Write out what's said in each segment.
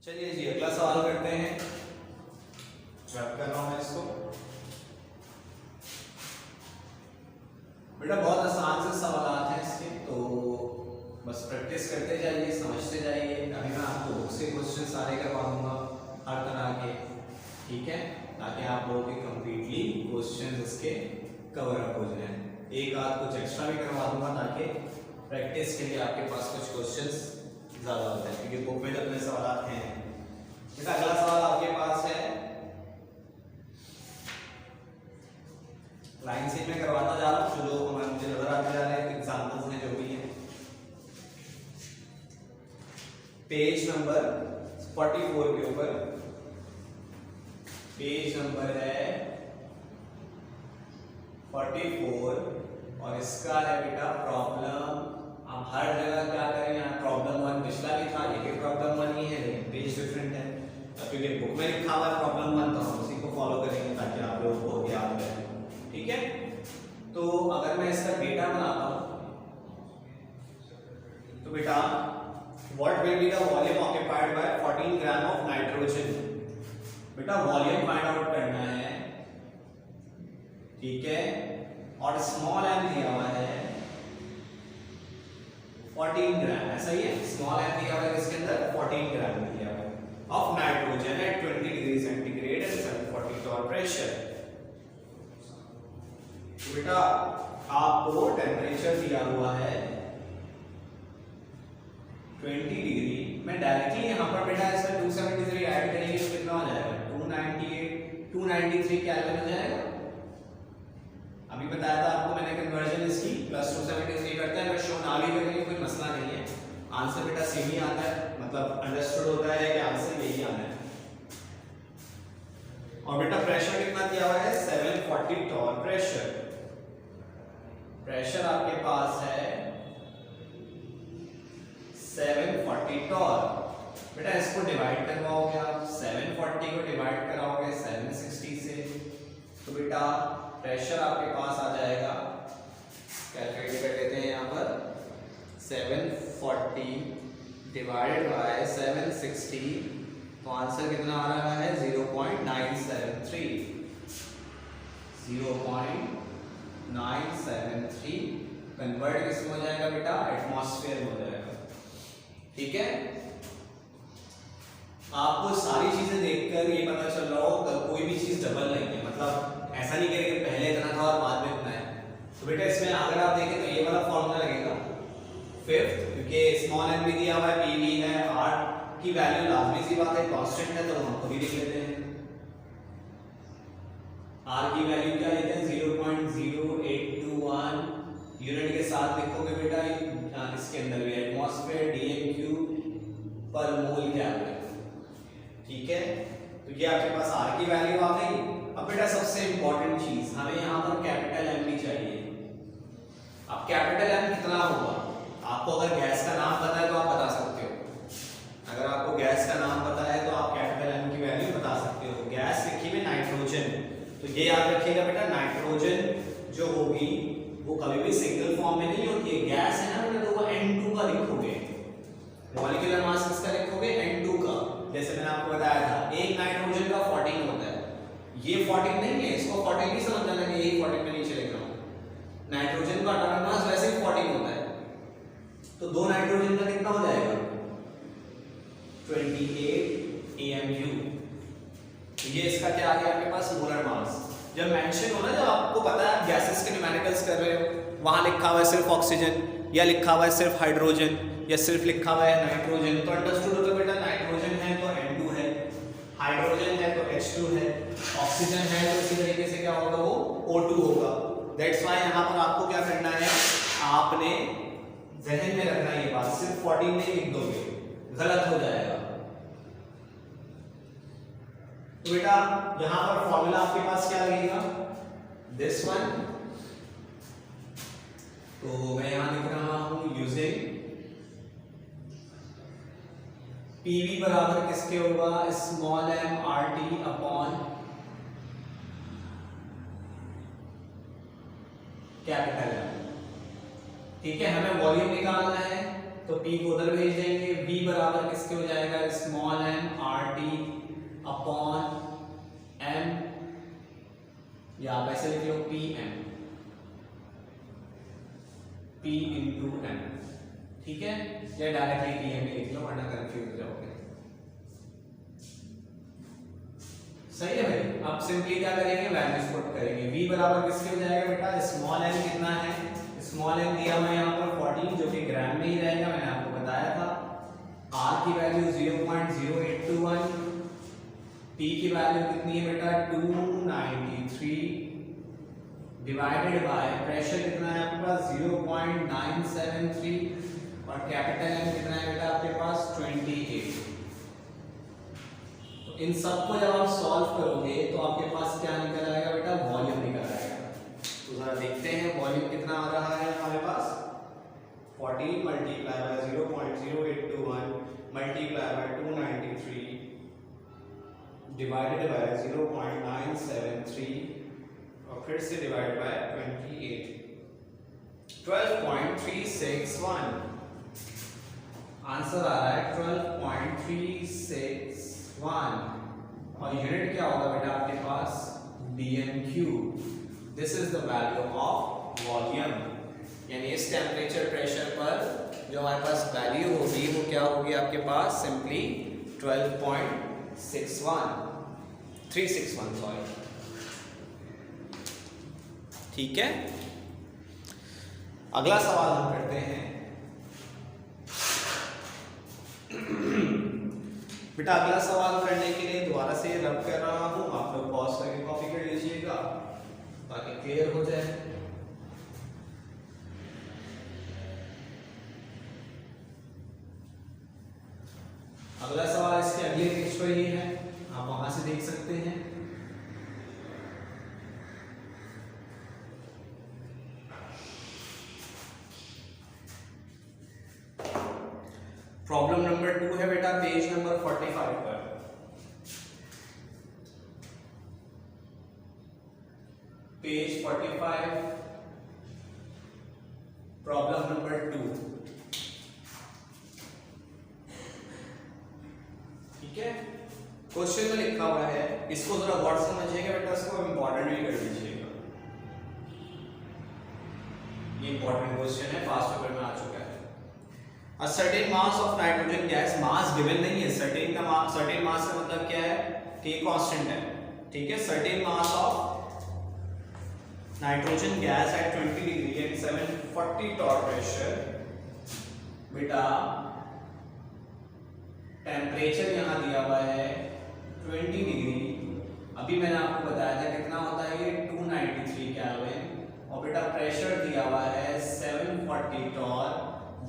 चलिए जी अगला सवाल करते हैं। रब कर रहा हूं मैं इसको। बेटा बहुत आसान से सवाल हैं इसके, तो बस प्रैक्टिस करते जाइए, समझते जाइए। अभी मैं आपको बुक से क्वेश्चन सारे करवा दूंगा हर तरह के, ठीक है, ताकि आप लोगों के कंप्लीटली क्वेश्चन इसके कवर अप हो जाए। एक आध कुछ एक्स्ट्रा भी करवा दूंगा ताकि प्रैक्टिस के लिए आपके पास कुछ क्वेश्चंस ज़्यादा होते हैं, क्योंकि बुक में अपने सवाल हैं। बेटा अगला सवाल आपके पास है, लाइन से मैं करवाता जा रहा हूँ, जो मुझे नजर आते जा रहे हैं एग्जाम्पल्स हैं जो भी हैं। पेज नंबर 44 के ऊपर, पेज नंबर है 44 और इसका है बेटा प्रॉब्लम। आप हर जगह क्या करें, यहाँ प्रॉब्लम 1 पिछला भी था, ये भी प्रॉब्लम 1 ही है, लेकिन पेज डिफरेंट है। क्योंकि बुक में लिखा हुआ है प्रॉब्लम 1, तो हम उसी को फॉलो करेंगे ताकि आप लोगों को याद रहे, ठीक है। तो अगर मैं इसका डेटा बनाता हूं तो बेटा what will be the volume occupied by 14 gram of nitrogen. बेटा वॉल्यूम फाइंड आउट करना है, ठीक है, और स्मॉल एम दिया हुआ है 14 ग्राम, ऐसा ही है। स्मॉल एम दिया हुआ है इसके अंदर 14 ग्राम दिया हुआ है of nitrogen at 20 degree centigrade and 740 torr pressure. बेटा आपको टेम्परेचर दिया हुआ है 20 डिग्री। मैं डायरेक्टली यहां पर बेटा इसमें 273 ऐड करेंगे तो कितना हो जाएगा, 293 केल्विन हो जाएगा। अभी बताया था आपको मैंने कन्वर्जन इसकी, प्लस 273 करते हैं। अगर शो ना भी करेंगे कोई मसला नहीं है, आंसर बेटा सेम ही आता है, मतलब अंडरस्टूड होता है कि आंसर यही आना है। और बेटा प्रेशर कितना दिया हुआ है, 740 टॉर प्रेशर। प्रेशर आपके पास है 740 टॉर। बेटा इसको डिवाइड करवाओगे आप, 740 को डिवाइड कराओगे 760 से, तो बेटा प्रेशर आपके पास आ जाएगा, कैलकुलेट कर लेते हैं यहाँ पर, 740 डिवाइडेड बाय 760, तो आंसर कितना आ रहा है 0.973। 0.973 कन्वर्ट किसमें हो जाएगा बेटा, एटमॉस्फेयर में हो जाएगा, ठीक है। आपको सारी चीजें देखकर ये पता चल रहा हो कि कोई भी चीज डबल नहीं है, मतलब ऐसा नहीं करेंगे पहले इतना था और बाद में इतना है। तो बेटा इसमें अगर आप देखें तो ये वाला फॉर्मूला लगेगा 5th, क्योंकि स्मॉल एम भी दिया हुआ है, पी भी है, आर की वैल्यू लाजमी सी बात है कांस्टेंट है, तो हम खुद ही लिख लेते हैं। आर की वैल्यू क्या लेते हैं, 0.0821 यूनिट के साथ लिखोगे बेटा इसके अंदर भी एटमॉस्फेयर dm³ पर मोल क्या है, ठीक है। तो ये आपके पास आर की वैल्यू आ गई। अब बेटा सबसे इंपॉर्टेंट चीज, हमें यहाँ पर कैपिटल एम भी चाहिए। अब कैपिटल एम कितना होगा, आपको अगर गैस का नाम पता है तो आप बता सकते हो। अगर आपको गैस का नाम पता है तो आप कैपिटल एम की वैल्यू बता सकते हो। गैस लिखी हुई नाइट्रोजन, तो ये याद रखिएगा बेटा, नाइट्रोजन जो होगी वो कभी भी सिंगल फॉर्म में नहीं होती है। गैस है ना बेटा, तो वो N2 का लिखोगे, मॉलिक्यूलर मास किसका लिखोगे, N2 का। जैसे मैंने आपको बताया था एक नाइट्रोजन का 14 होता है, ये 14 नहीं है, इसको 14 नहीं समझना लगे, यही 14 में नीचे लिख रहा हूं। नाइट्रोजन का एटॉमिक मास वैसे ही 14 होता है, तो दो नाइट्रोजन का कितना हो जाएगा 28 AMU। तो ये इसका क्या आ गया आपके पास, मोलर मास। जब मेंशन हो ना, जब आपको पता है गैसेस के न्यूमेरिकल्स कर रहे हो, वहां लिखा हुआ है सिर्फ ऑक्सीजन या लिखा हुआ है सिर्फ हाइड्रोजन या सिर्फ लिखा हुआ है नाइट्रोजन, तो अंडरस्टूड होगा बेटा नाइट्रोजन है तो N2 है, हाइड्रोजन है तो H2 है, ऑक्सीजन है तो इसी तरीके से क्या होगा, वो O2 होगा। दैट्स व्हाई यहाँ पर आपको क्या करना है, आपने जहन में रखना ये बात, सिर्फ 14 नहीं लिख दोगे, गलत हो जाएगा। तो बेटा यहाँ पर फॉर्मूला आपके पास क्या लगेगा, दिस वन। तो मैं यहाँ लिख रहा हूं यूजिंग PV बराबर किसके होगा, small m RT upon capital M, ठीक है। हमें वॉल्यूम निकालना है, तो P को उधर भेज देंगे। V बराबर किसके हो जाएगा, small m RT upon m, या आप ऐसे लिख लो PM, P इंटू m, ठीक है, या डायरेक्टली PM ही लिख लो वरना कंफ्यूज हो जाओगे। सही है भाई। अब सिंपली क्या करेंगे, वैल्यूज पुट करेंगे। V बराबर किसके हो जाएगा बेटा, स्मॉल m कितना है, स्मॉल m दिया मैं यहाँ पर 14 जो कि ग्राम में ही रहेगा, मैंने आपको बताया था। R की वैल्यू 0.0821, P की वैल्यू कितनी है बेटा 293, डिवाइडेड बाय प्रेशर कितना है आपके पास 0.973, और कैपिटल M कितना है बेटा आपके पास 28। इन सबको जब आप सॉल्व करोगे तो आपके पास क्या निकल आएगा बेटा, वॉल्यूम निकल आएगा। तो जरा देखते हैं वॉल्यूम कितना आ रहा है हमारे पास, 14 multiply by 0.0821 multiply by 293 divided by 0.973 और फिर से डिवाइड बाय 28, 12.361 आंसर आ रहा है 12.361। और यूनिट क्या होगा बेटा आपके पास, dm3। This is the value of volume, यानी इस टेम्परेचर प्रेशर पर जो हमारे पास वैल्यू होगी वो क्या होगी आपके पास, सिंपली 361 सॉरी, ठीक है। अगला सवाल हम करते हैं बेटा। अगला सवाल करने के लिए दोबारा से रब कर रहा हूं, आप लोग पॉज करके कॉपी कर लीजिएगा ताकि क्लियर हो जाए। अगला सवाल इसके अगले पेज पर ही है, आप वहां से देख सकते हैं। प्रॉब्लम नंबर 2 है बेटा पेज नंबर 45 पर। पेज 45 प्रॉब्लम नंबर 2, ठीक है। क्वेश्चन में लिखा हुआ है, इसको जरा गौर से समझिएगा बेटा, इसको इंपॉर्टेंट भी कर लीजिएगा। ये इंपॉर्टेंट क्वेश्चन है, फास्ट पेपर में आ चुका है। A certain mass of nitrogen gas, mass given नहीं है, certain का मास, certain मास का मतलब क्या है कि कांस्टेंट है, ठीक है। certain mass of nitrogen gas at 20 degree and 740 torr pressure, बेटा टेम्परेचर यहाँ दिया हुआ है 20 डिग्री, अभी मैंने आपको बताया था कितना होता है ये 293 केल्विन, और बेटा प्रेशर दिया हुआ है 740 टॉर,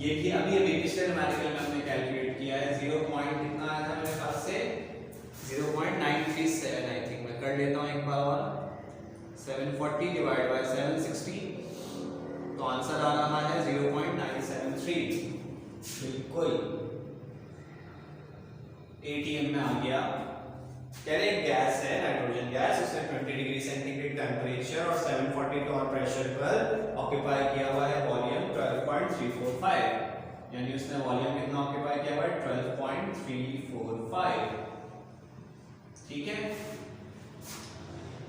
ये भी अभी पिछले न्यूमेरिकल में हमने कैलकुलेट किया है। 0 पॉइंट कितना आया था मेरे पास से 0.937, आई थिंक मैं कर लेता हूँ एक बार और, 740 डिवाइड बाय 760, तो आंसर आ रहा है 0.973, बिल्कुल ATM में आ गया। कह रहे गैस है नाइट्रोजन गैस, उसने 20 डिग्री सेंटीग्रेड टेम्परेचर और 740 टॉर प्रेशर पर ऑक्यूपाई किया हुआ है वॉल्यूम 12.345, यानी उसने वॉल्यूम कितना ऑक्यूपाई किया हुआ है 12.345, ठीक है।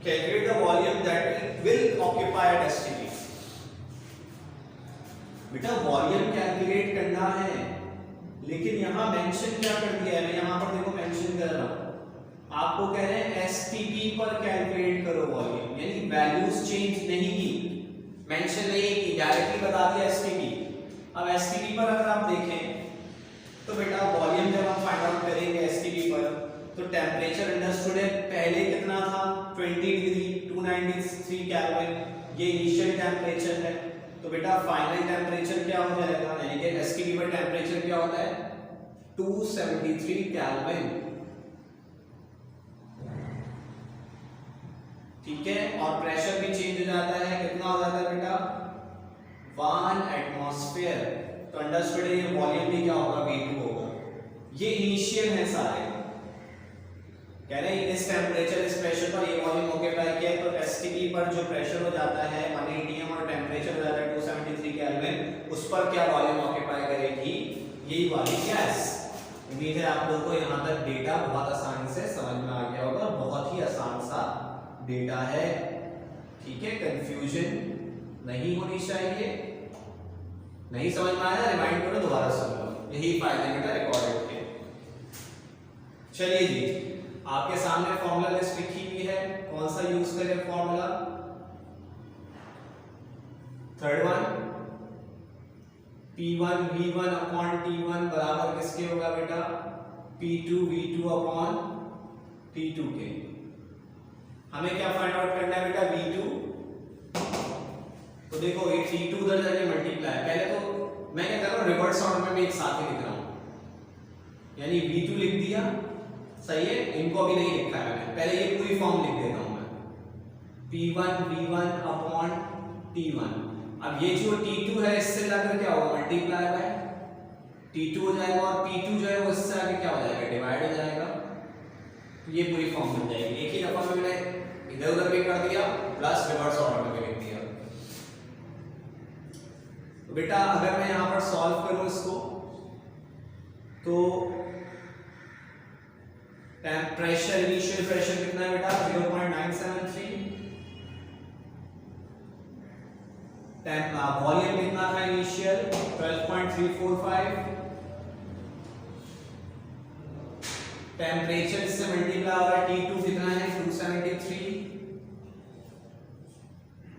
Calculate the volume that it will occupy at STP। बेटा वॉल्यूम कैलकुलेट करना है, लेकिन यहां मेंशन क्या कर दिया है, मैं यहां पर देखो मेंशन कर रहा हूं, आपको कह रहे हैं STP पर कैलकुलेट करो वॉल्यूम, यानी वैल्यूज चेंज नहीं की, मेंशन नहीं की, डायरेक्टली बता दिया STP। अब STP पर अगर आप देखें तो बेटा वॉल्यूम जब हम फाइंड आउट करेंगे STP पर, तो टेम्परेचर अंडरस्टूड है, पहले कितना था 20 डिग्री 293 केल्विन, ये इनिशियल टेम्परेचर है, तो बेटा फाइनल टेम्परेचर क्या हो जाएगा, यानी कि STP पर टेम्परेचर क्या होता है 273 केल्विन, ठीक है। और प्रेशर भी चेंज हो जाता है, कितना हो जाता है बेटा 1 एटमॉस्फेयर, तो अंडरस्टूड है ये वॉल्यूम भी क्या होगा V2 होगा, ये इनिशियल है सारे, कह रहे हैं इस टेम्परेचर इस प्रेशर पर ये वॉल्यूम ऑक्यूपाई किया, तो STP पर जो प्रेशर हो जाता है 1 atm और टेम्परेचर हो जाता है 273 केल्विन, उस पर क्या वॉल्यूम ऑक्यूपाई करेगी यही वाली गैस। उम्मीद है आप लोगों को यहाँ तक डेटा बहुत आसानी से समझ में आ गया होगा, बहुत ही आसान सा डेटा है, ठीक है। कंफ्यूजन नहीं होनी चाहिए। नहीं समझ में आया रिमाइंड करो, दोबारा सुन लो, यही फायदे बेटा रिकॉर्डेड के। चलिए जी, आपके सामने फॉर्मूला लिस्ट लिखी हुई है, कौन सा यूज करें formula? Third one, P1 V1 upon T1 बराबर किसके होगा बेटा? P2 V2 अपॉन T2 के। हमें क्या फाइंड आउट करना है बेटा? V2। तो देखो ये T2 उधर जाके मल्टीप्लाई, पहले तो मैं क्या कर रहा हूँ रिवर्स ऑर्डर में भी एक साथ ही लिख रहा हूँ, यानी V2 लिख दिया, सही है। इनको भी नहीं लिखा है मैंने, पहले ये पूरी फॉर्म लिख देता हूँ मैं, P1 V1 अपॉन T1। अब ये जो T2 है इससे जाकर क्या होगा? मल्टीप्लाई बाय T2 हो जाएगा, और P2 जो है वो इससे आगे क्या हो जाएगा? डिवाइड हो जाएगा। तो ये पूरी फॉर्म बन जाएगी। एक ही दफा में मैंने इधर उधर भी कर दिया, प्लस रिवर्स ऑर्डर में भी लिख दिया। तो बेटा अगर मैं यहाँ पर सॉल्व करूँ इसको, तो प्रेशर, इनिशियल प्रेशर कितना है बेटा? 0.973। वॉल्यूम कितना था इनिशियल? 12.345। टेम्परेचर इससे मल्टीप्लाई हो रहा है, T2 कितना है? 273।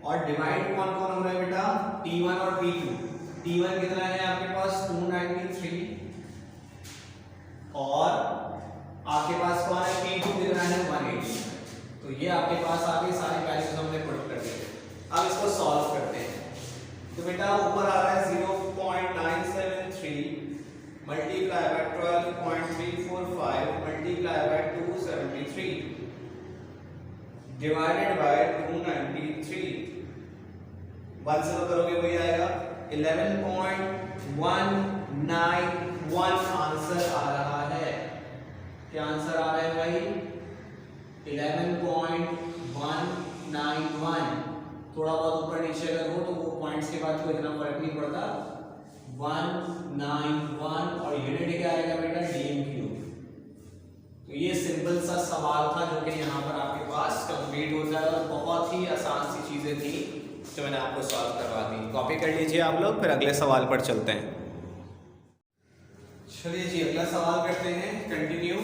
और डिवाइड कौन कौन हो रहा है बेटा? T1 और T2। T1 कितना है आपके पास? 293। और आपके पास कौन है? T2 कितना है? 180। तो ये आपके पास आगे सारी वैल्यूज हमने पुट कर दी। अब इसको सॉल्व करते हैं। तो बेटा ऊपर आ रहा है 0.973 multiply by 12.345 multiply by 273 divided by 293। 1 से करोगे वही आएगा 11.191 आंसर आ रहा है। क्या आंसर आ रहा है भाई? 11.191। थोड़ा बहुत ऊपर नीचे अगर हो तो वो पॉइंट्स के बाद कोई इतना फर्क नहीं पड़ता। 191 और यूनिट क्या आएगा बेटा? DMQ। तो ये सिंपल सा सवाल था जो कि यहाँ पर आपके पास कंप्लीट हो जाए, और बहुत ही आसान सी चीजें थी जो मैंने आपको सॉल्व करवा दी। कॉपी कर लीजिए आप लोग, फिर अगले सवाल पर चलते हैं। चलिए जी अगला सवाल करते हैं, कंटिन्यू।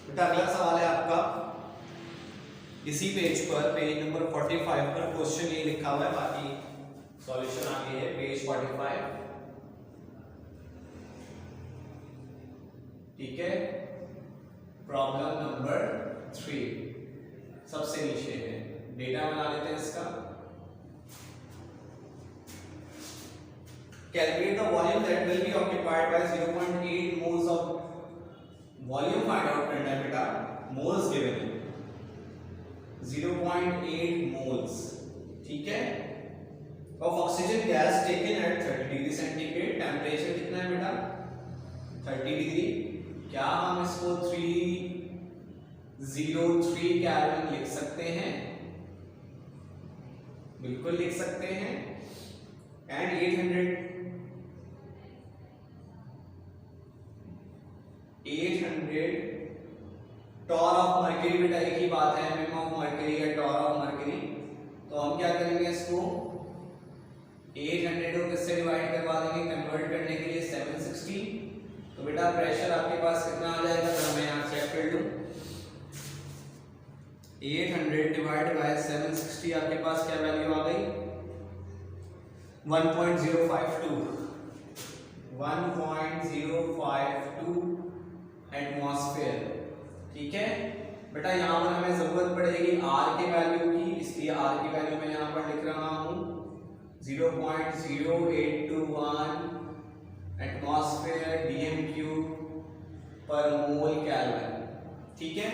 बेटा अगला सवाल है आपका इसी पेज पर, पेज नंबर 45 पर। क्वेश्चन ये लिखा हुआ है, बाकी सॉल्यूशन आगे है पेज 45, ठीक है। प्रॉब्लम नंबर 3 सबसे नीचे है, डेटा बना लेते हैं इसका। Calculate the volume that will be occupied by 0.8 moles of volume find out करना है बेटा। मोल्स गिवन है 0.8 मोल्स, ठीक है। Of oxygen gas taken at 30 degree centigrade. Temperature कितना है बेटा? 30 डिग्री। क्या हम इसको 303 केल्विन लिख सकते हैं? बिल्कुल लिख सकते हैं। एंड 800 टॉर ऑफ मर्क्यूरी, बेटा एक ही बात है, मिम ऑफ मर्क्यूरी या टॉर ऑफ मर्क्यूरी। तो हम क्या करेंगे इसको 800 को किससे डिवाइड करवा देंगे कन्वर्ट करने के लिए? 760। तो बेटा प्रेशर आपके पास कितना आ जाएगा? तो मैं यहाँ चेक कर लूँ। 800 डिवाइड बाय 760 आपके पास क्या वैल्यू आ गई? 1.052 एटमॉस्फेयर, ठीक है। बेटा यहाँ पर हमें जरूरत पड़ेगी आर के वैल्यू की, इसलिए आर की वैल्यू मैं यहाँ पर लिख रहा हूँ 0.0821 एटमॉस्फेयर DMQ पर मोल केल्विन, ठीक है।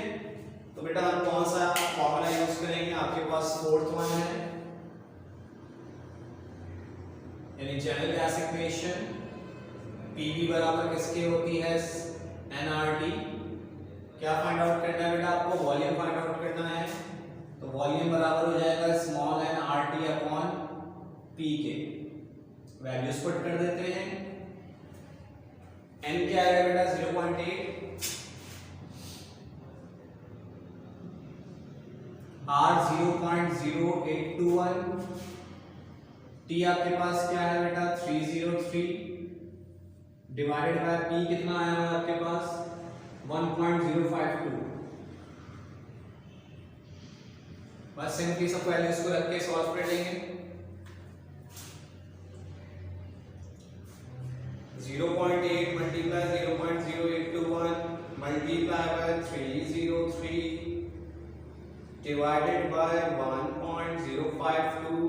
तो बेटा हम कौन सा फॉर्मूला यूज करेंगे? आपके पास फोर्थ वन है, यानी जनरल गैस इक्वेशन पीवी बराबर किसके होती है, एनआरटी। क्या फाइंड आउट करना है बेटा आपको, वॉल्यूम फाइंड आउट करना है। तो वॉल्यूम बराबर हो जाएगा small N R T upon P के। वैल्यूज पुट कर देते हैं। एन क्या आएगा बेटा 0.8, आर 0.0821, टी आपके पास क्या है बेटा 303 डिवाइडेड बाय पी कितना आया है आपके पास 1.052। बस सिंपली सब वैल्यूज को रख के सॉल्व कर लेंगे। 0.8 multiply 0.0821 multiply by 303 divided by 1.052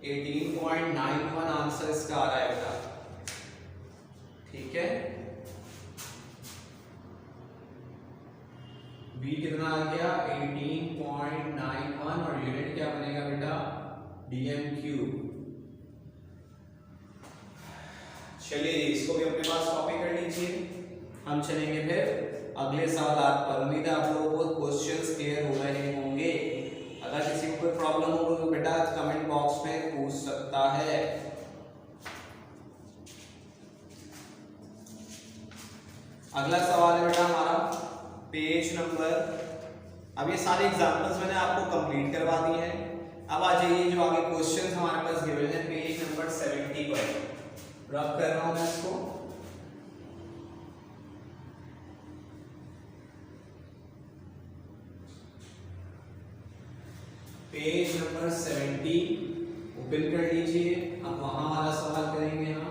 18.91 answer इसका आ रहा है बेटा। ठीक है, बी कितना आ गया 18.91 और यूनिट क्या बनेगा बेटा डीएमक्यू। चलिए इसको भी अपने पास कॉपी कर लीजिए। हम चलेंगे फिर अगले सवाल पर। उम्मीद है आप लोगों को क्वेश्चंस क्लियर हो रहे होंगे। अगर किसी को कोई प्रॉब्लम हो तो बेटा कमेंट बॉक्स में पूछ सकता है। अगला सवाल है बेटा हमारा पेज नंबर, अब ये सारे एग्जांपल्स मैंने आपको कंप्लीट करवा दिए हैं। अब आ जाइए जो आगे क्वेश्चंस हमारे पास गिवन है पेज नंबर 70 पर। रब कर रहा हूं मैं इसको। पेज नंबर 70 ओपन कर लीजिए। अब वहां वाला सवाल करेंगे हम।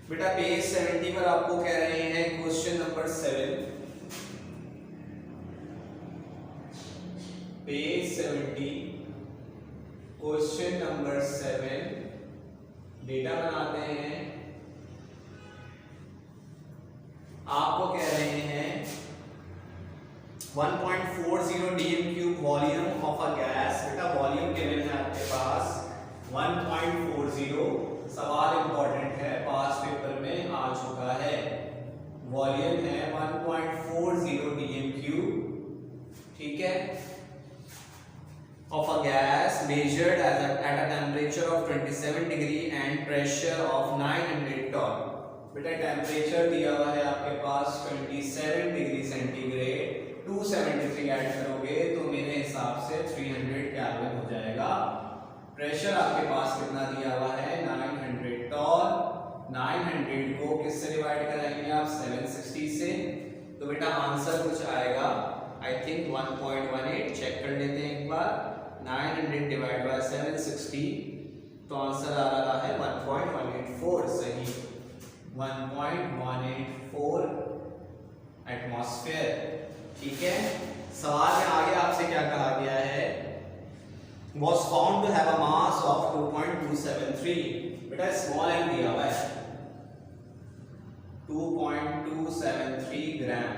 बेटा पेज 70 पर आपको कह रहे हैं question number 7। Page 70 question number 7 data बनाते हैं। आपको कह रहे हैं 1.40 DM cube volume of a gas. बेटा वॉल्यूम गिवन है आपके पास 1.40। सवाल इंपॉर्टेंट है, पास पेपर में आ चुका है। वॉल्यूम है 1.40 डीएम क्यूब, ठीक है, of a gas measured at a temperature of 27 degree and pressure of 900 torr। बेटा टेम्परेचर दिया हुआ है आपके पास 27 डिग्री सेंटीग्रेड, 273 ऐड करोगे तो मेरे हिसाब से 300 केल्विन हो जाएगा। प्रेशर आपके पास कितना दिया हुआ है 900 टॉर। 900 को किससे डिवाइड कराएंगे आप 760 से, तो बेटा आंसर कुछ आएगा आई थिंक 1.18। चेक कर लेते हैं एक बार। 900 डिवाइड बाय 760 तो आंसर आ रहा है 1.184। सही 1.184 एटमॉस्फेयर। ठीक है, सवाल में आगे आपसे क्या कहा गया है, was found to have a mass of 2.273। बेटा स्मॉल एम दिया हुआ है 2.273 ग्राम।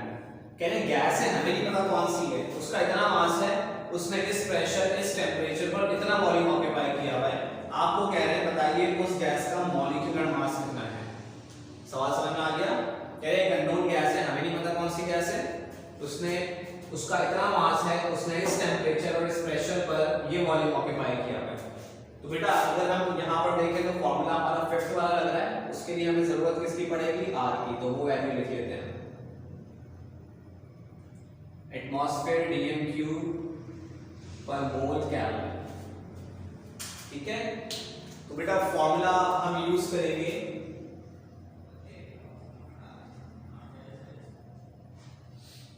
कहने गैस है, हमें नहीं पता कौन सी है, उसका इतना मास है, उसने इस प्रेशर इस टेम्परेचर पर इतना वॉल्यूम ऑक्यूपाई किया हुआ है। आपको कह रहे हैं बताइए उस गैस का मॉलिक्यूलर मास कितना है। सवाल समझ में आ गया? कह रहे हैं अननोन गैस है, हमें नहीं पता कौन सी गैस है, उसने उसका इतना मास है, उसने इस टेम्परेचर और इस प्रेशर पर ये वॉल्यूम ऑक्यूपाई किया हुआ है। तो बेटा अगर हम यहाँ पर देखें तो फॉर्मूला हमारा फिफ्थ वाला लग रहा है, उसके लिए हमें जरूरत किसकी पड़ेगी आर की, तो वो वैल्यू लिख लेते हैं। एटमॉस्फेयर डीएमक्यू पर मोल केल्विन। ठीक है, तो बेटा फॉर्मूला हम यूज करेंगे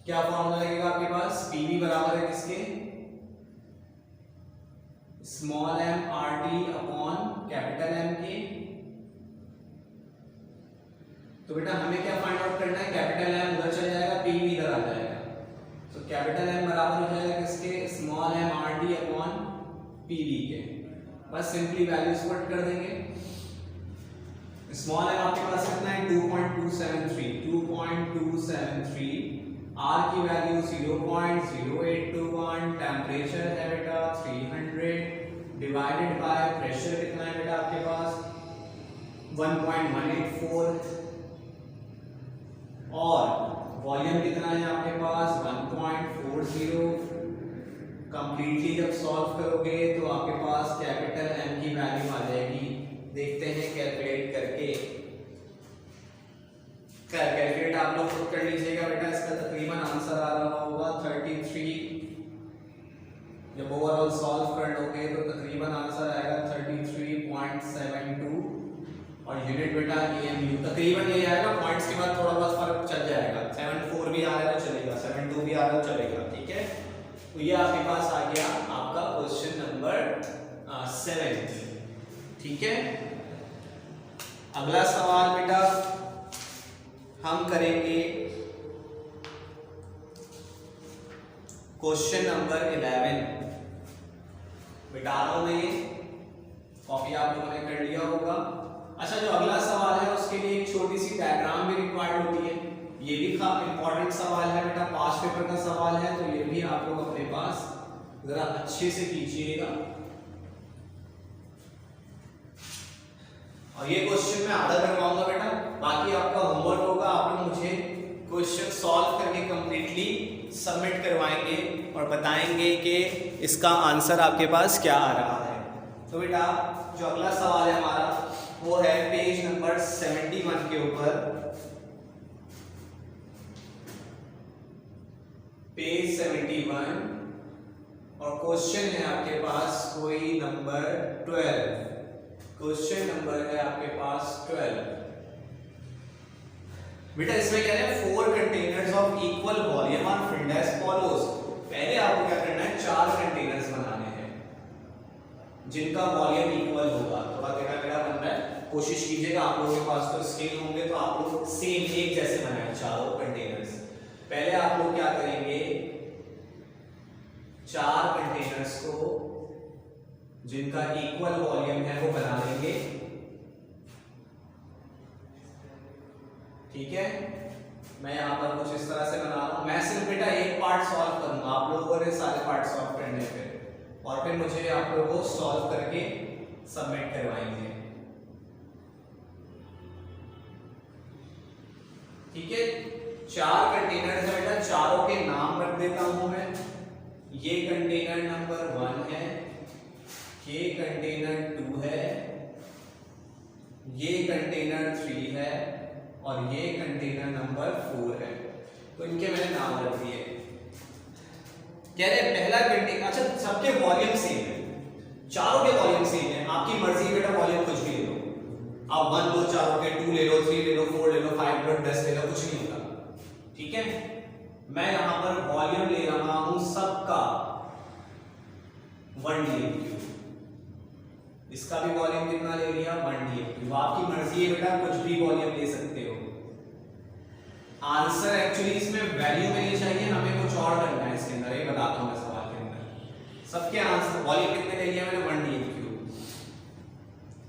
क्या फॉर्मूला लगेगा आपके पास, पीवी बराबर है किसके small M R T upon capital M के। तो बेटा हमें क्या फाइंड आउट करना है, कैपिटल एम उधर चला जाएगा, पीवी इधर आ जाएगा, तो कैपिटल एम बराबर हो जाएगा किसके small M R T upon PV के। बस सिंपली वैल्यूज पुट कर देंगे। स्मॉल एम आपके पास कितना है 2.273 R की वैल्यू 0.0821, टेम्परेचर है बेटा 300 डिवाइडेड बाय प्रेशर कितना है बेटा आपके पास 1.184 और वॉल्यूम कितना है आपके पास 1.40। कंप्लीटली जब सॉल्व करोगे तो आपके पास कैपिटल M की वैल्यू आ जाएगी। देखते हैं कैलकुलेट करके। कैलकुलेट आप लोग खुद कर लीजिएगा बेटा। इसका तकरीबन आंसर आ रहा होगा 33। जब ओवरऑल सॉल्व कर लोगे तो तकरीबन आंसर आएगा 33.72 और यूनिट बेटा AMU तकरीबन ये आएगा। पॉइंट्स के बाद थोड़ा बहुत फर्क चल जाएगा। 74 भी आ रहा है तो चलेगा, 72 भी आ रहा है तो चलेगा। ठीक है, तो ये आपके पास आ गया आपका क्वेश्चन नंबर 7। ठीक है, अगला सवाल बेटा हम करेंगे क्वेश्चन नंबर 11। बेटा रहा हूं मैं, ये कॉपी आप लोगों ने कर लिया होगा। अच्छा, जो अगला सवाल है उसके लिए एक छोटी सी डायग्राम भी रिक्वायर्ड होती है। ये भी इंपॉर्टेंट सवाल है बेटा, पास्ट पेपर का सवाल है, तो ये भी आप लोग अपने पास जरा अच्छे से कीजिएगा। और ये क्वेश्चन मैं आधा करवाऊंगा बेटा, बाकी आपका होमवर्क होगा। आप लोग मुझे क्वेश्चन सॉल्व करके कंप्लीटली सबमिट करवाएंगे और बताएंगे कि इसका आंसर आपके पास क्या आ रहा है। तो बेटा जो अगला सवाल है हमारा वो है पेज नंबर 71 के ऊपर। पेज 71 और क्वेश्चन है आपके पास कोई नंबर 12। क्वेश्चन नंबर है आपके पास 12। बेटा इसमें क्या है 4 containers of equal volume are filled as follows. पहले आपको क्या करना है 4 कंटेनर्स बनाने हैं जिनका वॉल्यूम इक्वल होगा। थोड़ा टेढ़ा टेढ़ा बन रहा है, कोशिश कीजिएगा। आप लोगों के पास तो स्केल होंगे तो आप लोग सेम एक जैसे बनाए चारों कंटेनर्स। पहले आप लोग क्या करेंगे 4 कंटेनर्स को जिनका इक्वल वॉल्यूम है वो बना लेंगे। ठीक है, मैं यहां पर कुछ इस तरह से बना रहा हूं। मैं सिर्फ बेटा एक पार्ट सॉल्व करूंगा, आप लोगों ने सारे पार्ट सॉल्व करने फिर और फिर मुझे आप लोगों को सॉल्व करके सबमिट करवाएंगे। ठीक है, 4 कंटेनर है बेटा, चारों के नाम रख देता हूं मैं। ये कंटेनर नंबर 1 है, ये कंटेनर 2 है, ये कंटेनर 3 है और ये कंटेनर नंबर 4 है। तो इनके मैंने नाम रख दिए। कह रहे पहला कंटेनर, अच्छा सबके वॉल्यूम सेम है, चारों के वॉल्यूम सेम है। आपकी मर्जी बेटा वॉल्यूम कुछ भी ले लो, आप 1 लो, चारों के 2 ले लो, 3 ले लो, 4 ले लो, 5 ले लो, 10 ले लो, कुछ नहीं होता। ठीक है, मैं यहां पर वॉल्यूम ले रहा हूं सबका 1 dm³। इसका भी वॉल्यूम कितना ले लिया 1 dm³। आपकी मर्जी है बेटा, कुछ भी वॉल्यूम ले सकते हो। आंसर एक्चुअली इसमें वैल्यू में नहीं चाहिए, हमें कुछ और करना है इसके अंदर। ये बताता हूं मैं सवाल के अंदर। सबके आंसर वॉल्यूम कितने ले लिया मैंने 1 dm³।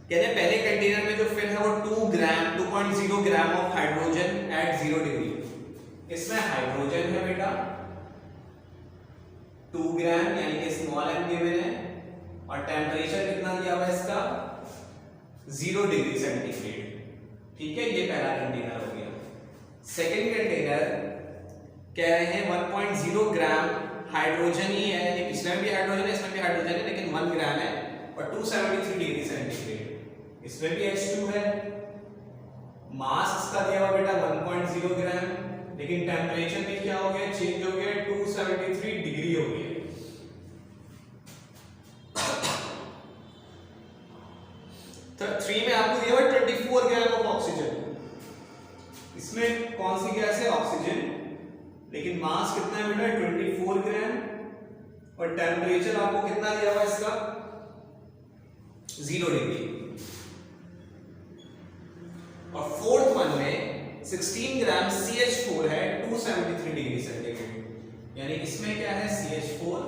कहते हैं पहले कंटेनर में जो फिल है वो 2.0 gram of hydrogen at 0 degree. इसमें हाइड्रोजन है बेटा 2 ग्राम, यानी कि स्मॉल m गिवन है और टेम्परेचर कितना दिया हुआ है इसका 0 डिग्री सेंटीग्रेड। ठीक है, ये पहला कंटेनर हो गया। सेकंड कंटेनर कह रहे हैं 1.0 ग्राम हाइड्रोजन ही है, यानी इसमें भी हाइड्रोजन है, इसमें भी हाइड्रोजन है, लेकिन 1 ग्राम है और 273 डिग्री सेंटीग्रेड। इसमें भी H2 है। मास इसका दिया हुआ बेटा 1.0 ग्राम, लेकिन टेम्परेचर में क्या हो गया, चेंज हो गया, 273 डिग्री हो गया। तो 3 में आपको दिया हुआ 24 ग्राम ऑफ ऑक्सीजन। इसमें कौन सी गैस है, ऑक्सीजन, लेकिन मास कितना है बेटा 24 ग्राम और टेम्परेचर आपको कितना दिया हुआ इसका 0 डिग्री। और फोर्थ वन में 16 ग्राम CH4 है 273 डिग्री सेंटीग्रेड, यानी इसमें क्या है CH4,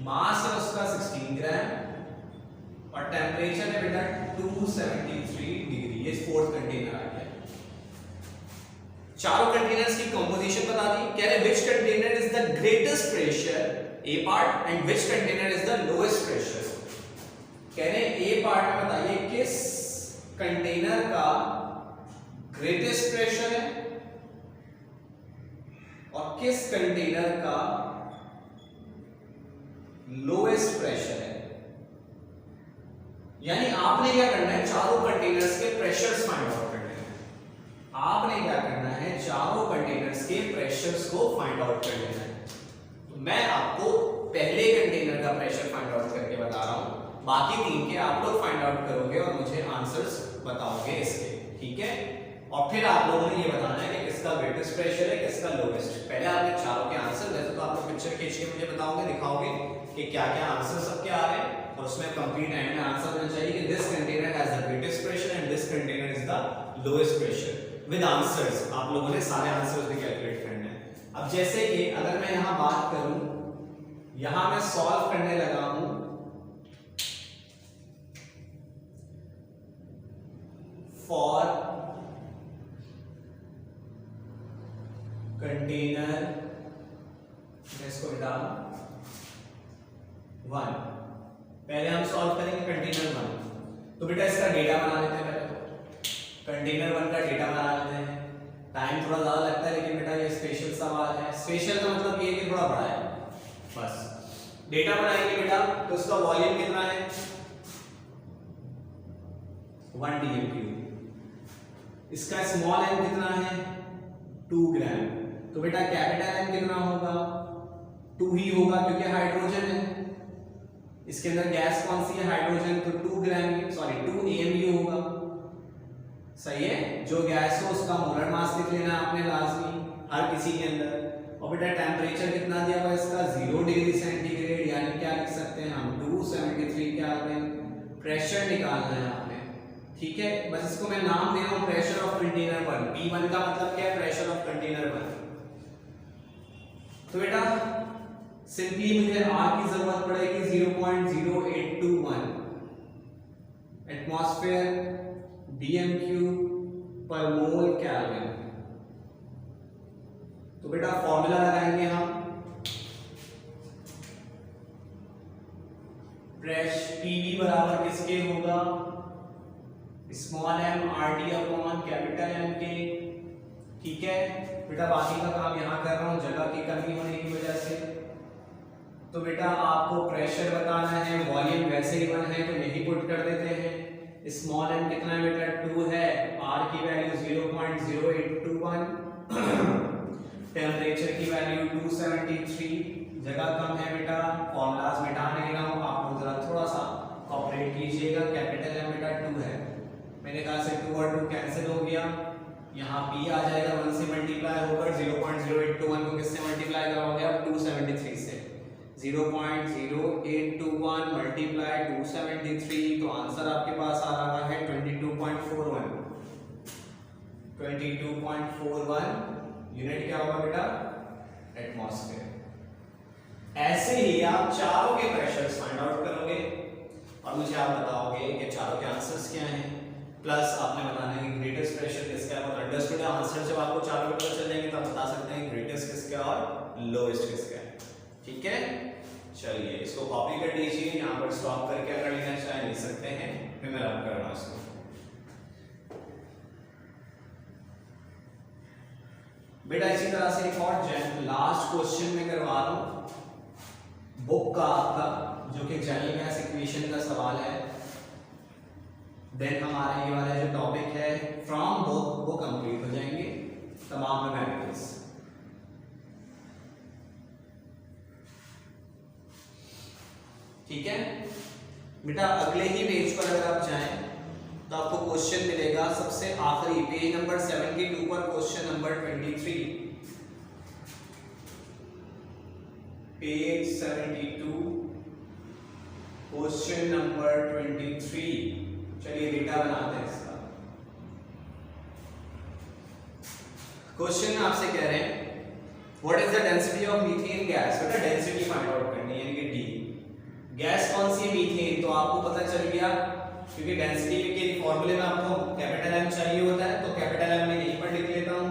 मास है उसका 16 ग्राम और टेम्परेचर है बेटा 273 डिग्री। ये फोर्थ कंटेनर आ गया। चारों कंटेनर्स की कंपोजिशन बता दी। कह रहे which container is the greatest pressure a part and which container is the lowest pressure. कह रहे ए पार्ट में बताइए किस कंटेनर का ग्रेटेस्ट प्रेशर है और किस कंटेनर का लोएस्ट प्रेशर है। यानी आपने क्या करना है, चारों कंटेनर्स के प्रेशर्स फाइंड आउट करने हैं। आपने क्या करना है, चारों कंटेनर्स के प्रेशर्स को फाइंड आउट कर लेना है। तो मैं आपको पहले कंटेनर का प्रेशर फाइंड आउट करके बता रहा हूं, बाकी तीन के आप लोग फाइंड आउट करोगे और मुझे आंसर्स बताओगे इसके, ठीक है। और फिर आप लोगों ने ये बताना है कि किसका ग्रेटेस्ट प्रेशर है, किसका लोएस्ट। पहले आपने चारों के आंसर, वैसे तो आप लोग पिक्चर खींच के मुझे बताओगे, दिखाओगे कि क्या क्या आंसर सबके आ रहे हैं, और उसमें कंप्लीट एंड में आंसर होना चाहिए कि this container has the greatest pressure and this container is the lowest pressure with answers. आप लोगों ने सारे आंसर्स भी कैलकुलेट करने हैं। अब जैसे कि अगर मैं यहां बात करूं, यहां मैं सॉल्व करने लगा हूं फॉर कंटेनर, मैं इसको मिटा वन। पहले हम सॉल्व करेंगे कंटेनर वन। तो बेटा इसका डेटा बना लेते हैं। पहले तो कंटेनर वन का डेटा बना लेते हैं। टाइम थोड़ा ज्यादा लगता है लेकिन बेटा ये स्पेशल सवाल है। स्पेशल का मतलब ये कि थोड़ा बड़ा है। बस डेटा बनाएंगे बेटा, तो इसका वॉल्यूम कितना है 1 dm³। इसका स्मॉल एम कितना है 2 ग्राम। तो बेटा कैपिटल एम कितना होगा 2 ही होगा क्योंकि हाइड्रोजन है। इसके अंदर गैस कौन सी है, हाइड्रोजन, तो 2 ग्राम, सॉरी 2 AMU होगा। सही है। जो गैस हो उसका मोलर मास लिख लेना आपने लाजमी हर किसी के अंदर। और बेटा टेम्परेचर कितना दिया हुआ है इसका 0 डिग्री सेंटीग्रेड, यानी क्या लिख सकते हैं हम 273 केल्विन। प्रेशर निकालना है आपने, ठीक है। बस इसको मैं नाम दे रहा हूं pressure of container one. P1 का मतलब क्या है, प्रेशर ऑफ कंटेनर वन। तो बेटा सिंपली मुझे R की जरूरत पड़ेगी 0.0821 एटमॉस्फेयर dm³ पर मोल केल्विन। तो बेटा फॉर्मूला लगाएंगे हम, PV बराबर किसके होगा, small m RT upon capital M के, ठीक है। बेटा बाकी का काम यहाँ कर रहा हूँ जगह की कमी होने की वजह से। तो बेटा आपको प्रेशर बताना है, वॉल्यूम वैसे ही 1 है तो यही पुट कर देते हैं। स्मॉल m कितना है बेटा 2 है, R की वैल्यू 0.0821, टेम्परेचर की वैल्यू 273, जगह कम है बेटा, फॉर्मूलाज मिटाने लगा हूँ, आप लोग जरा थोड़ा सा कोऑपरेट कीजिएगा। कैपिटल M बेटा 2 है, मेरे ख्याल से 2 और 2 कैंसिल हो गया, यहाँ P आ जाएगा 1 से मल्टीप्लाई होकर 0.0821 को किससे मल्टीप्लाई करोगे आप 273 से, 0.0821 मल्टीप्लाई 273, तो आंसर आपके पास आ रहा है 22.41। 22.41 यूनिट क्या होगा बेटा एटमॉस्फेयर। ऐसे ही आप चारों के प्रेशर्स फाइंड आउट करोगे और मुझे आप बताओगे कि चारों के आंसर्स क्या हैं, प्लस आपने बताना है कि ग्रेटेस्ट प्रेशर किसका है। और अंडरस्टूड आंसर जब आपको चारों के पता चल जाएंगे तो आप बता सकते हैं ग्रेटेस्ट किसका और लोएस्ट किसका है, ठीक है। चलिए इसको कॉपी कर लीजिए, यहाँ पर स्टॉप करके अगर लेना चाहे ले सकते हैं, फिर मैं रन कर रहा हूँ इसको। बेटा इसी तरह से एक और लास्ट क्वेश्चन में करवा रहा हूं बुक का आपका, जो कि जनरल गैस इक्वेशन का सवाल है। देन हमारा ये वाला जो टॉपिक है फ्रॉम बुक वो कंप्लीट हो जाएंगे तमाम मैथमेटिक्स। ठीक है बेटा, अगले ही पेज पर अगर आप जाएं तो आपको क्वेश्चन मिलेगा सबसे आखिरी पेज नंबर 72 पर, question number 23, page 72 question number 23। चलिए डेटा बनाते हैं इसका। क्वेश्चन में आपसे कह रहे हैं what is the density of methane gas. बेटा डेंसिटी फाइंड आउट करनी है, यानी कि डी। गैस कौन सी है मीथेन, तो आपको पता चल गया क्योंकि डेंसिटी के फॉर्मूले में आपको कैपिटल M चाहिए होता है, तो कैपिटल M में यहीं पर लिख लेता हूं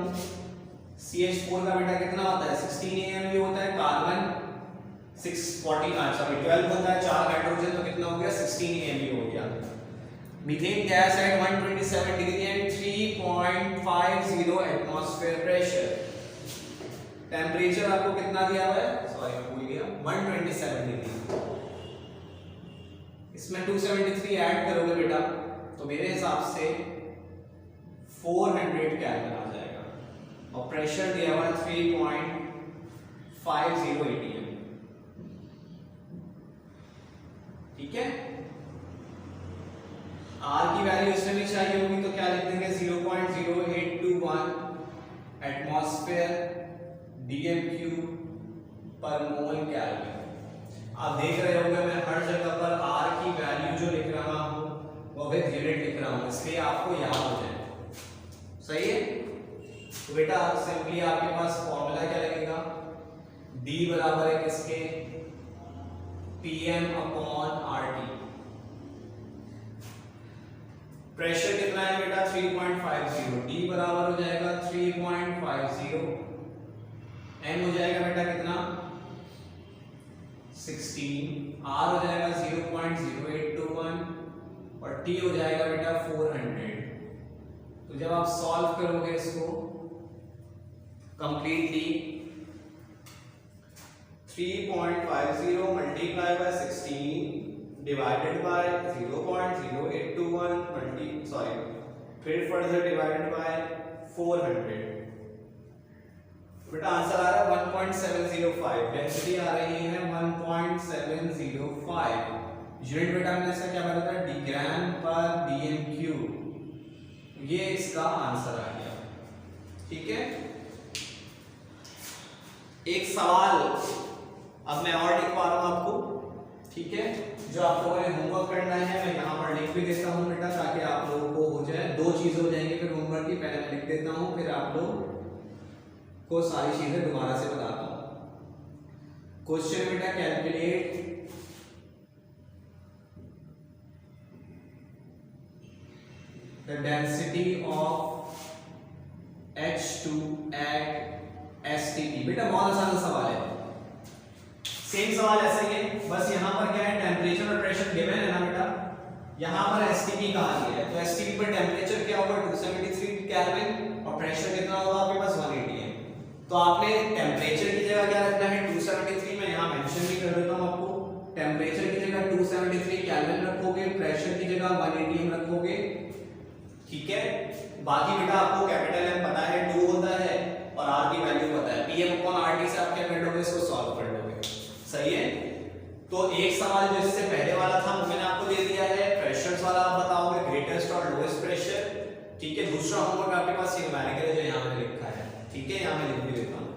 CH4 का बेटा कितना होता है 16 AMU होता है, कार्बन 12 होता है, 4 हाइड्रोजन, तो कितना हो गया 16 AMU हो गया। Methane gas at 127 degree and 3.50 atmosphere pressure. Temperature आपको कितना दिया हुआ है, सॉरी मैं भूल गया, 127 डिग्री। इसमें 273 ऐड करोगे बेटा तो मेरे हिसाब से 400 केल्विन आ जाएगा, और प्रेशर दिया हुआ है 3.50 atm। ठीक है, R की वैल्यू इसमें भी चाहिए होगी, तो क्या लिख देंगे 0.0821 एटमॉस्फेयर dmq पर मोल केल्विन। आप देख रहे होंगे मैं हर जगह पर R की वैल्यू जो लिख रहा हूं वो विद यूनिट लिख रहा हूं, इसलिए आपको याद हो जाए। सही है, तो बेटा सिंपली आपके पास फॉर्मूला क्या लगेगा, D बराबर है किसके, PM अपॉन RT। प्रेशर कितना है बेटा 3.50, D बराबर हो जाएगा 3.50, M हो जाएगा बेटा कितना 16, R हो जाएगा 0.0821 और T हो जाएगा बेटा 400। तो जब आप सॉल्व करोगे इसको completely 3.50 multiply by 16 divided by 0.0821 फिर फर्दर डिवाइडेड बाय 400, बेटा आंसर आ रहा है 1.705, डेंसिटी आ रही है 1.705। यूनिट बेटा हमने इसका क्या बताया था, डिग्राम पर dmq, ये इसका आंसर आ गया। ठीक है, एक सवाल अब मैं और लिख पा रहा हूं आपको, ठीक है, जो आप लोगों ने होमवर्क करना है मैं यहाँ पर लिख भी देता हूँ बेटा, ताकि आप लोगों को हो जाए, दो चीजें हो जाएंगी फिर होमवर्क की, पहले मैं लिख देता हूँ फिर आप लोग को सारी चीजें दोबारा से बताता हूँ। क्वेश्चन बेटा calculate the density of H2 at STP। बेटा बहुत आसान सवाल है, सेम सवाल ऐसा ही है, बस यहाँ पर क्या है टेम्परेचर और प्रेशर गिवन है ना बेटा, यहाँ पर STP कहा गया है, तो STP पर टेम्परेचर क्या होगा 273 केल्विन और प्रेशर कितना होगा आपके पास 180 है। तो आपने टेम्परेचर की जगह क्या रखना है 273, मैं यहाँ मेंशन भी कर देता हूँ आपको, टेम्परेचर की जगह 273 केल्विन रखोगे, प्रेशर की जगह 180 रखोगे। ठीक है, बाकी बेटा आपको कैपिटल M पता है 2 होता है और R की वैल्यू पता है, PM अपॉन RT से आप क्या कर लोगे, इसको सॉल्व कर लोगे। सही है, तो एक सवाल जो इससे पहले वाला था वो मैंने आपको दे दिया है, प्रेशर्स वाला आप बताओगे ग्रेटेस्ट और लोएस्ट प्रेशर। ठीक है, दूसरा होमवर्क आपके पास न्यूमेरिकल है जो यहाँ पे लिखा है। ठीक है, यहाँ मैं लिख भी देता हूँ।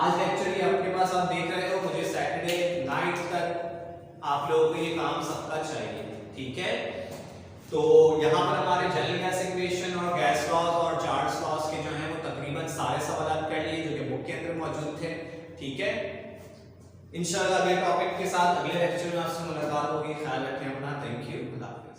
आज लेक्चर ये आपके पास आप देख रहे हो, मुझे सैटरडे नाइट तक आप लोगों को ये काम सबका चाहिए। ठीक है, तो यहाँ पर हमारे जनरल गैस इक्वेशन और गैस लॉज और चार्ल्स लॉज के जो है वो तकरीबन सारे सवाल कर लिए जो कि बुक के अंदर मौजूद थे। ठीक है, इंशाल्लाह अगले टॉपिक के साथ अगले लेक्चर में आपसे मुलाकात होगी। ख्याल रखें अपना, थैंक यू, खुदा हाफिज़।